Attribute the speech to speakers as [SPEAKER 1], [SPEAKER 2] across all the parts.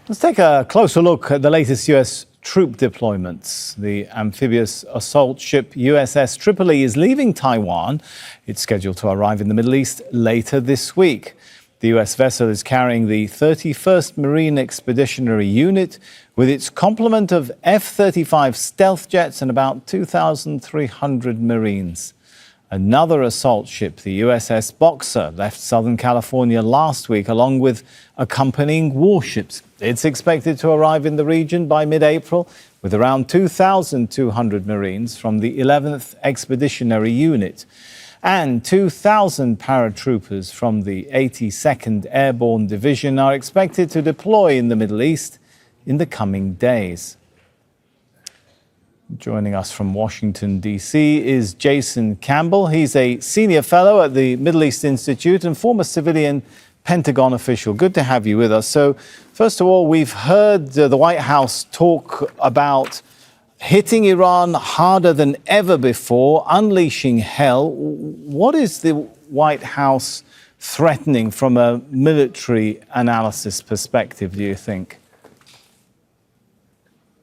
[SPEAKER 1] Let's take a closer look at the latest U.S. troop deployments. The amphibious assault ship USS Tripoli is leaving Taiwan. It's scheduled to arrive in the Middle East later this week. The U.S. vessel is carrying the 31st Marine Expeditionary Unit with its complement of F-35 stealth jets and about 2,300 Marines. Another assault ship, the USS Boxer, left Southern California last week along with accompanying warships. It's expected to arrive in the region by mid-April with around 2,200 Marines from the 11th Expeditionary Unit and 2,000 paratroopers from the 82nd Airborne Division are expected to deploy in the Middle East in the coming days. Joining us from Washington, D.C. is Jason Campbell. He's a senior fellow at the Middle East Institute and former civilian Pentagon official. Good to have you with us. So, first of all, we've heard the White House talk about hitting Iran harder than ever before, unleashing hell. What is the White House threatening from a military analysis perspective, do you think?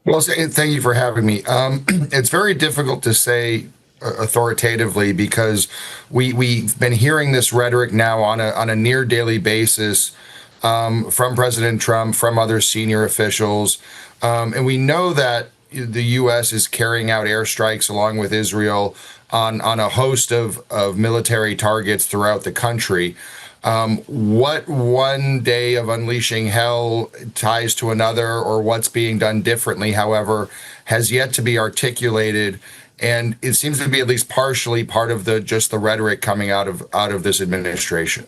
[SPEAKER 2] Well, thank you for having me. It's very difficult to say authoritatively because we've been hearing this rhetoric now on a near daily basis from President Trump, from other senior officials, and we know that the U.S. is carrying out airstrikes along with Israel on a host of military targets throughout the country. What one day of unleashing hell ties to another, or what's being done differently, however, has yet to be articulated, and it seems to be at least partially part of the rhetoric coming out of this administration.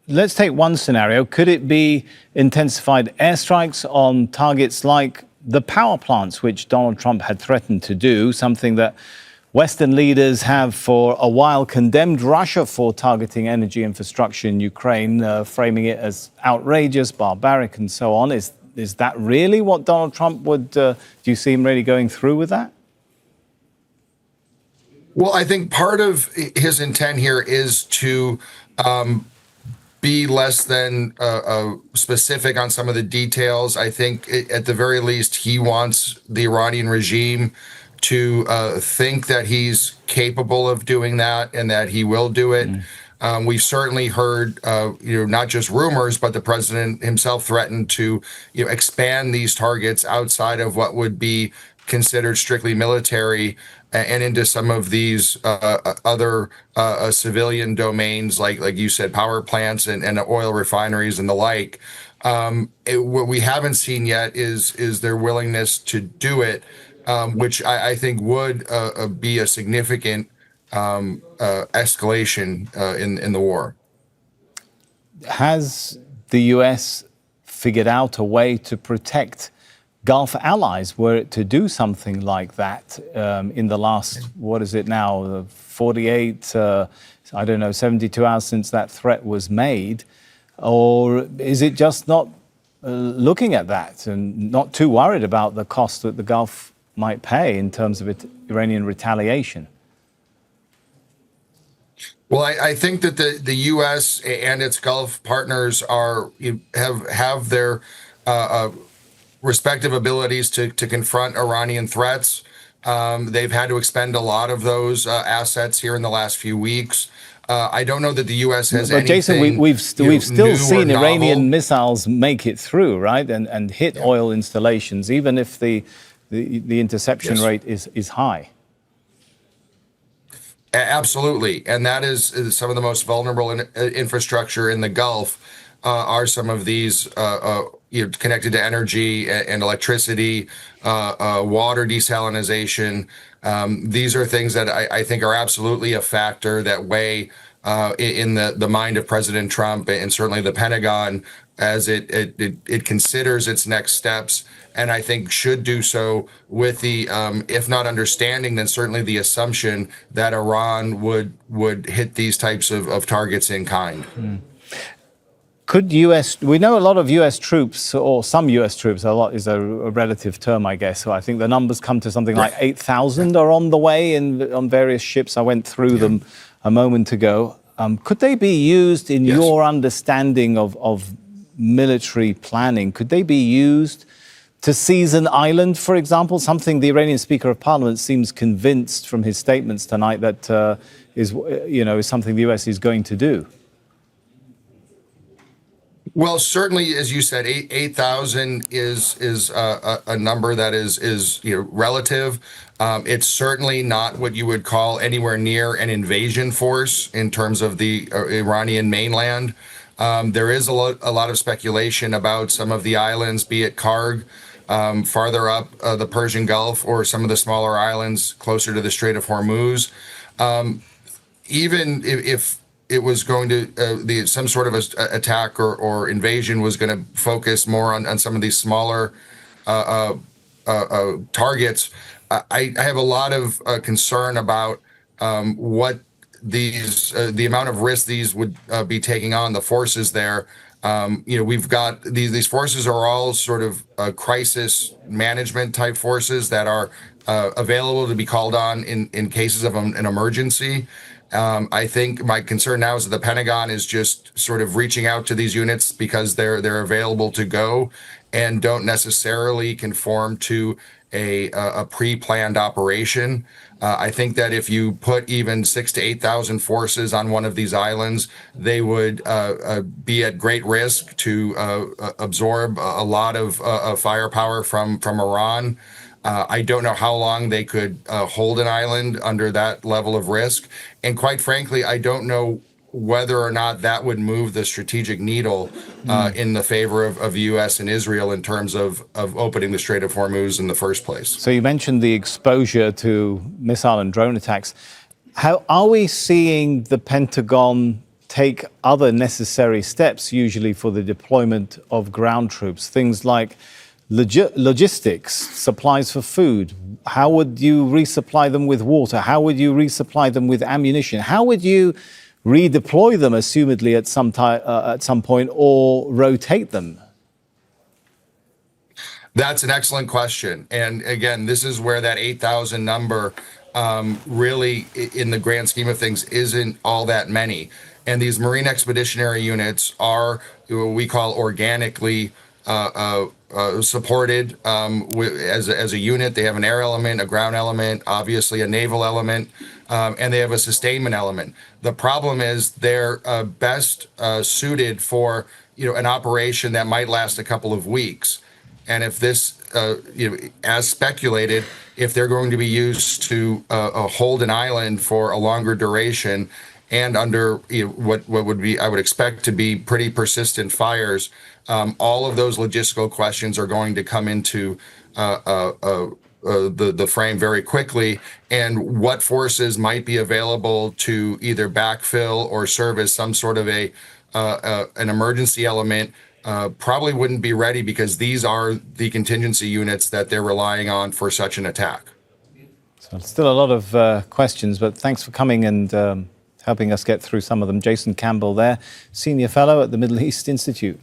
[SPEAKER 1] Let's take one scenario. Could it be intensified airstrikes on targets like the power plants, which Donald Trump had threatened to do, something that Western leaders have for a while condemned Russia for targeting energy infrastructure in Ukraine, framing it as outrageous, barbaric, and so on. Is that really what Donald Trump would, do you see him really going through with that?
[SPEAKER 2] Well, I think part of his intent here is to be less than specific on some of the details. I think at the very least, he wants the Iranian regime to think that he's capable of doing that and that he will do it. We've certainly heard, not just rumors, but the president himself threatened to, expand these targets outside of what would be considered strictly military and into some of these other civilian domains, like you said, power plants and oil refineries and the like. What we haven't seen yet is their willingness to do it, which I think would be a significant escalation in the war.
[SPEAKER 1] Has the U.S. figured out a way to protect Gulf allies were it to do something like that in the last, 48, 72 hours since that threat was made? Or is it just not looking at that and not too worried about the cost that the Gulf might pay in terms of Iranian retaliation?
[SPEAKER 2] Well, I think that the U.S. and its Gulf partners have their respective abilities to confront Iranian threats. They've had to expend a lot of those assets here in the last few weeks. I don't know that the U.S. has anything.
[SPEAKER 1] But Jason, we've still seen Iranian missiles make it through, right, and hit oil installations, even if the interception rate is high.
[SPEAKER 2] Absolutely, and that is some of the most vulnerable infrastructure in the Gulf are some of these connected to energy and electricity, water desalination. These are things that I think are absolutely a factor that weigh in the mind of President Trump and certainly the Pentagon as it considers its next steps, and I think should do so with the, if not understanding, then certainly the assumption that Iran would hit these types of targets in kind.
[SPEAKER 1] Could we know a lot of U.S. troops, or some U.S. troops, a lot is a relative term, I guess. So I think the numbers come to something like 8,000 are on the way on various ships. I went through them a moment ago. Could they be used in your understanding of military planning? Could they be used to seize an island, for example? Something the Iranian Speaker of Parliament seems convinced from his statements tonight that is something the US is going to do.
[SPEAKER 2] Well, certainly, as you said, 8,000 is a number that is relative. It's certainly not what you would call anywhere near an invasion force in terms of the Iranian mainland. There is a lot of speculation about some of the islands, be it Karg, farther up the Persian Gulf, or some of the smaller islands closer to the Strait of Hormuz. Even if it was going to some sort of attack or invasion was going to focus more on some of these smaller targets, I have a lot of concern about what the amount of risk these would be taking on the forces there. We've got these forces are all sort of crisis management type forces that are available to be called on in cases of an emergency. I think my concern now is that the Pentagon is just sort of reaching out to these units because they're available to go and don't necessarily conform to a pre-planned operation. I think that if you put even 6,000 to 8,000 forces on one of these islands, they would be at great risk to absorb a lot of firepower from Iran. I don't know how long they could hold an island under that level of risk. And quite frankly, I don't know whether or not that would move the strategic needle in the favor of the U.S. and Israel in terms of opening the Strait of Hormuz in the first place.
[SPEAKER 1] So you mentioned the exposure to missile and drone attacks. How are we seeing the Pentagon take other necessary steps, usually for the deployment of ground troops, things like logistics, supplies for food? How would you resupply them with water? How would you resupply them with ammunition? How would you redeploy them, assumedly, at some point, or rotate them?
[SPEAKER 2] That's an excellent question. And again, this is where that 8,000 number really, in the grand scheme of things, isn't all that many. And these Marine Expeditionary Units are what we call organically supported as a unit. They have an air element, a ground element, obviously a naval element, and they have a sustainment element. The problem is they're best suited for an operation that might last a couple of weeks. And if this, as speculated, if they're going to be used to hold an island for a longer duration and under what would be, I would expect to be pretty persistent fires, all of those logistical questions are going to come into the frame very quickly. And what forces might be available to either backfill or serve as some sort of an emergency element probably wouldn't be ready, because these are the contingency units that they're relying on for such an attack.
[SPEAKER 1] So still a lot of questions, but thanks for coming and helping us get through some of them. Jason Campbell there, Senior Fellow at the Middle East Institute.